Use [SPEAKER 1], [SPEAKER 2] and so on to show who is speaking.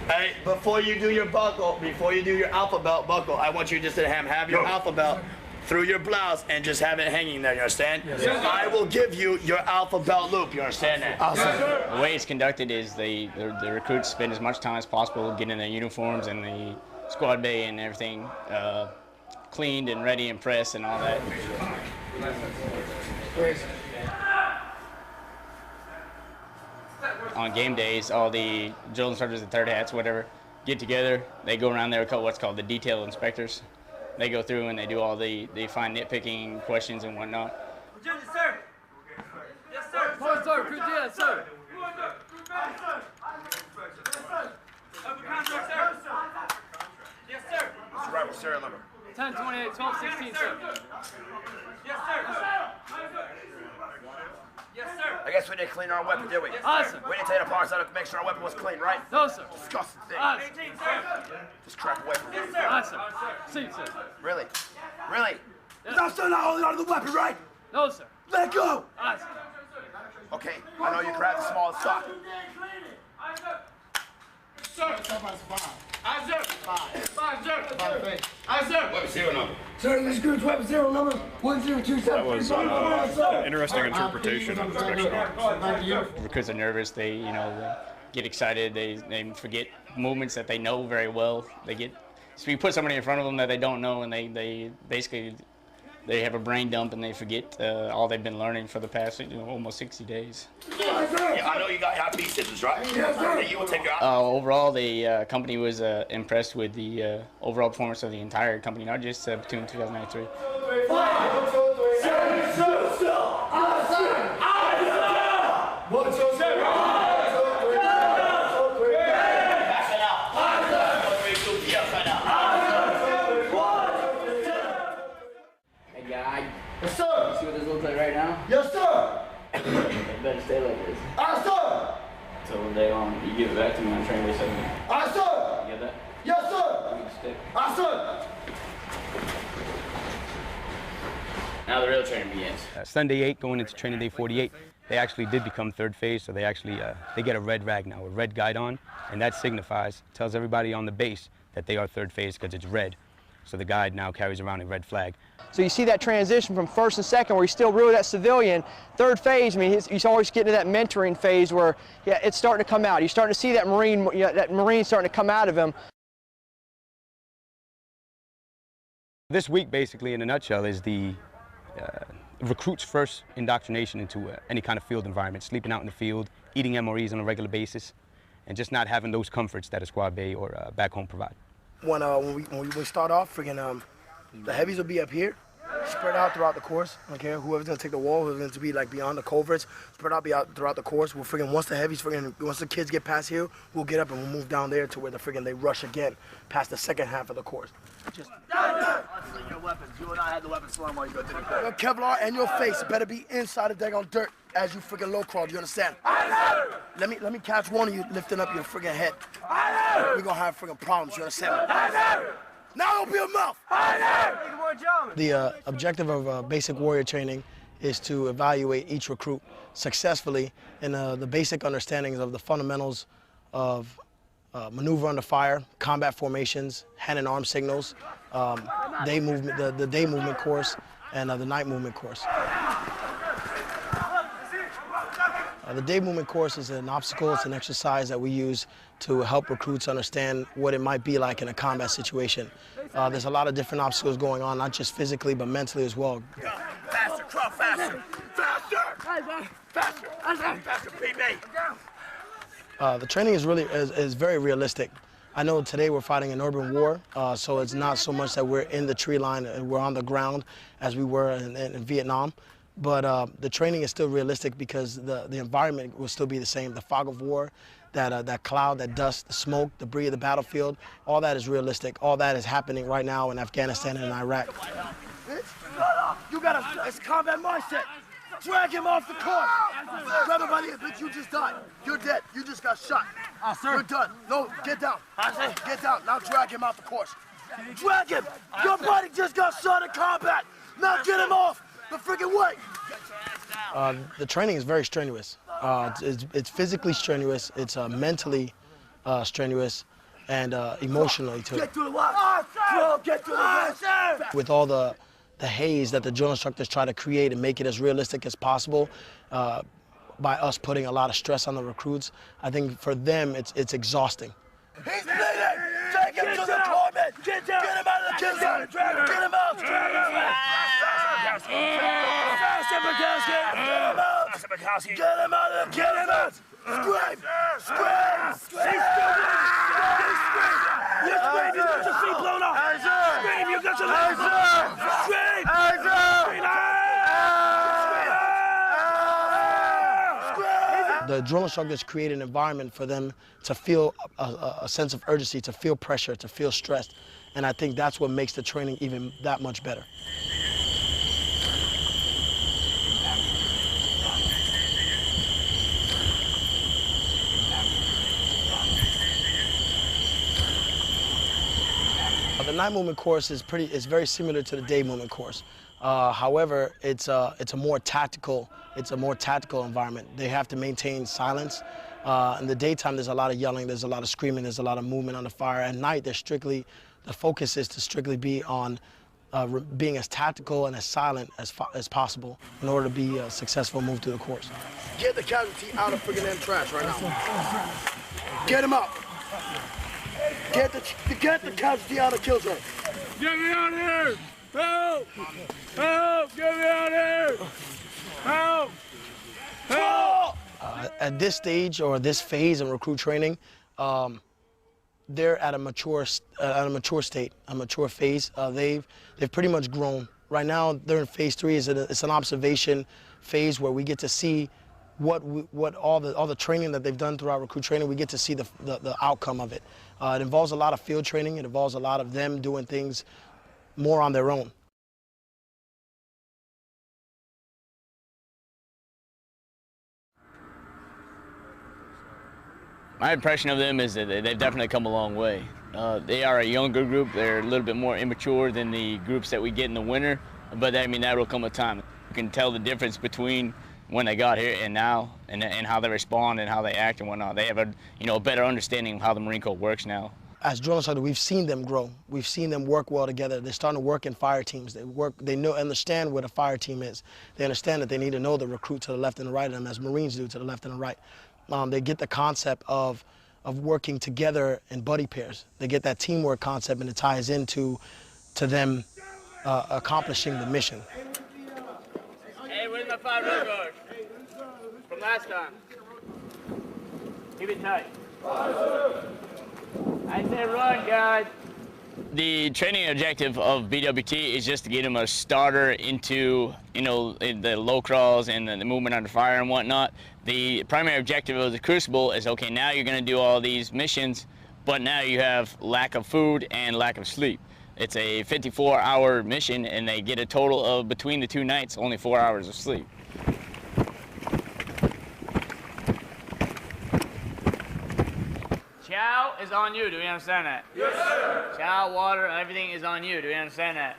[SPEAKER 1] Hey, before you do your buckle, before you do your alpha belt buckle, I want you just to have your alpha belt through your blouse and just have it hanging there, you understand? Yes, I will give you your alpha belt loop, you understand that?
[SPEAKER 2] Awesome. The way it's conducted is the recruits spend as much time as possible getting their uniforms and the squad bay and everything cleaned and ready and pressed and all that. On game days, all the drill instructors and third hats, whatever, get together. They go around there with what's called the detail inspectors. They go through and they do all the fine nitpicking questions and whatnot.
[SPEAKER 3] Yes, sir. Yes, sir. Yes, sir. Yes, sir. Open contract, sir. Yes, sir.
[SPEAKER 1] What's the rifle serial number?
[SPEAKER 3] 10, 28, 12, 16, sir. Yes, sir. Yes, sir.
[SPEAKER 1] I guess we didn't clean our weapon, did we?
[SPEAKER 3] Yes, awesome.
[SPEAKER 1] We didn't take the parts out to make sure our weapon was clean, right?
[SPEAKER 3] No, sir.
[SPEAKER 1] Disgusting thing.
[SPEAKER 3] Awesome. 18, sir.
[SPEAKER 1] Just crap away from me.
[SPEAKER 3] Yes, sir. Awesome. See, sir.
[SPEAKER 1] Really? Really?
[SPEAKER 3] Yes.
[SPEAKER 1] I'm still not holding on to the weapon, right?
[SPEAKER 3] No, sir.
[SPEAKER 1] Let go!
[SPEAKER 3] Awesome.
[SPEAKER 1] Okay, I know you grabbed the smallest sock.
[SPEAKER 3] Sir. Aye, sir. Five, sir. Aye, sir.
[SPEAKER 4] Weapon serial number.
[SPEAKER 5] Sir, this group's weapon serial number 1027.
[SPEAKER 6] That was an interesting interpretation of inspection officers.
[SPEAKER 2] Recruits are nervous. They get excited. They forget movements that they know very well. So you put somebody in front of them that they don't know, and they basically have a brain dump and they forget all they've been learning for the past almost 60 days.
[SPEAKER 1] Yeah, I know you got your IP systems, right?
[SPEAKER 5] Yes, sir.
[SPEAKER 1] You will take your
[SPEAKER 2] overall, the company was impressed with the overall performance of the entire company, not just Platoon 2093.
[SPEAKER 5] 5, 7, 6, 1, 2, 3.
[SPEAKER 7] Yes, sir. You see what this looks like right now?
[SPEAKER 5] Yes, sir.
[SPEAKER 7] It better stay like this.
[SPEAKER 5] Aye, sir.
[SPEAKER 7] Until the day on. You give it back to me on train day 7.
[SPEAKER 5] Aye, sir.
[SPEAKER 7] You get that?
[SPEAKER 5] Yes, sir.
[SPEAKER 7] Give me the stick.
[SPEAKER 5] Aye, sir.
[SPEAKER 7] Now the real training begins.
[SPEAKER 8] Sunday 8 going into training day 48, they actually did become third phase, so they actually they get a red rag now, a red guide on, and that signifies, tells everybody on the base that they are third phase because it's red. So the guide now carries around a red flag.
[SPEAKER 9] So you see that transition from first and second where he's still really that civilian. Third phase, I mean, he's always getting to that mentoring phase where, yeah, it's starting to come out. You're starting to see that Marine starting to come out of him.
[SPEAKER 8] This week, basically, in a nutshell, is the recruits' first indoctrination into any kind of field environment, sleeping out in the field, eating MREs on a regular basis, and just not having those comforts that a squad bay or back home provide.
[SPEAKER 5] When we start off, friggin' the heavies will be up here, spread out throughout the course. Okay, whoever's gonna take the wall, whoever's going to be like beyond the coverts, spread out throughout the course. We'll friggin' once the kids get past here, we'll get up and we'll move down there to where they rush again past the second half of the course. Just
[SPEAKER 1] your weapons. You will not have the weapon slung while you go through the court.
[SPEAKER 5] your Kevlar and your face better be inside the daggone dirt as you friggin' low crawl. Do you understand? Let me catch one of you lifting up your friggin' head. We're gonna have friggin' problems. You understand? Now open your mouth! The objective of basic warrior training is to evaluate each recruit successfully in the basic understandings of the fundamentals of maneuver under fire, combat formations, hand and arm signals, day movement, the day movement course, and the night movement course. The day movement course is an obstacle. It's an exercise that we use to help recruits understand what it might be like in a combat situation. There's a lot of different obstacles going on, not just physically, but mentally as well.
[SPEAKER 1] Faster, crawl faster! Faster! Faster! Faster, PB!
[SPEAKER 5] The training is very realistic. I know today we're fighting an urban war, so it's not so much that we're in the tree line and we're on the ground as we were in Vietnam. But the training is still realistic because the environment will still be the same. The fog of war, that cloud, that dust, the smoke, debris of the battlefield, all that is realistic. All that is happening right now in Afghanistan and in Iraq. It's combat mindset. Drag him off the course. Grab him by the ear. Bitch, you just died. You're dead. You just got shot.
[SPEAKER 3] Sir.
[SPEAKER 5] You're done. No, get down. Get down. Now drag him off the course. Drag him. Your buddy just got shot in combat. Now get him off the freaking way. The training is very strenuous. It's physically strenuous. It's mentally strenuous. and emotionally too.
[SPEAKER 1] Get to the what? Drill, get to the
[SPEAKER 5] With all the haze that the drill instructors try to create and make it as realistic as possible, by us putting a lot of stress on the recruits, I think for them it's exhausting.
[SPEAKER 1] He's bleeding! Take him to the toilet! Get him out of the kill zone! Get him out! Get him out! Get him out! Get him out! Scream! Scream! Scream! You scream! You got your feet blown off! Scream! You got your legs blown off! Scream! Scream!
[SPEAKER 5] The drill instructors create an environment for them to feel a sense of urgency, to feel pressure, to feel stressed. And I think that's what makes the training even that much better. The night movement course is very similar to the day movement course. However, it's a more tactical environment. They have to maintain silence. In the daytime, there's a lot of yelling, there's a lot of screaming, there's a lot of movement on the fire. At night, the focus is to strictly be on being as tactical and as silent as possible in order to be a successful move through the course.
[SPEAKER 1] Get the casualty out of friggin' them trash right now. Get him up. Get the casualty out of kill zone.
[SPEAKER 3] Get me out here! Help! Help! Get me out here! Help! Help!
[SPEAKER 5] At this stage or this phase in recruit training, they're at a mature state, a mature phase. They've pretty much grown. Right now, they're in phase 3. It's an observation phase where we get to see what all the training that they've done throughout recruit training. We get to see the outcome of it. It involves a lot of field training. It involves a lot of them doing things more on their own.
[SPEAKER 2] My impression of them is that they've definitely come a long way. They are a younger group. They're a little bit more immature than the groups that we get in the winter, but I mean, that will come a time. You can tell the difference between when they got here and now, and how they respond and how they act and whatnot. They have a better understanding of how the Marine Corps works now.
[SPEAKER 5] As drill instructors, we've seen them grow. We've seen them work well together. They're starting to work in fire teams. They understand what a fire team is. They understand that they need to know the recruit to the left and the right of them, as Marines do to the left and the right. They get the concept of working together in buddy pairs. They get that teamwork concept, and it ties into them accomplishing the mission.
[SPEAKER 7] Hey, where's my 5 road guard? From last time. Keep it tight. I say run, guys.
[SPEAKER 2] The training objective of BWT is just to get them a starter into, the low crawls and the movement under fire and whatnot. The primary objective of the Crucible is, okay, now you're going to do all these missions, but now you have lack of food and lack of sleep. It's a 54-hour mission, and they get a total of, between the 2 nights, only 4 hours of sleep.
[SPEAKER 7] Chow is on you. Do we understand that? Yes, sir. Chow, water, everything is on you. Do we understand that?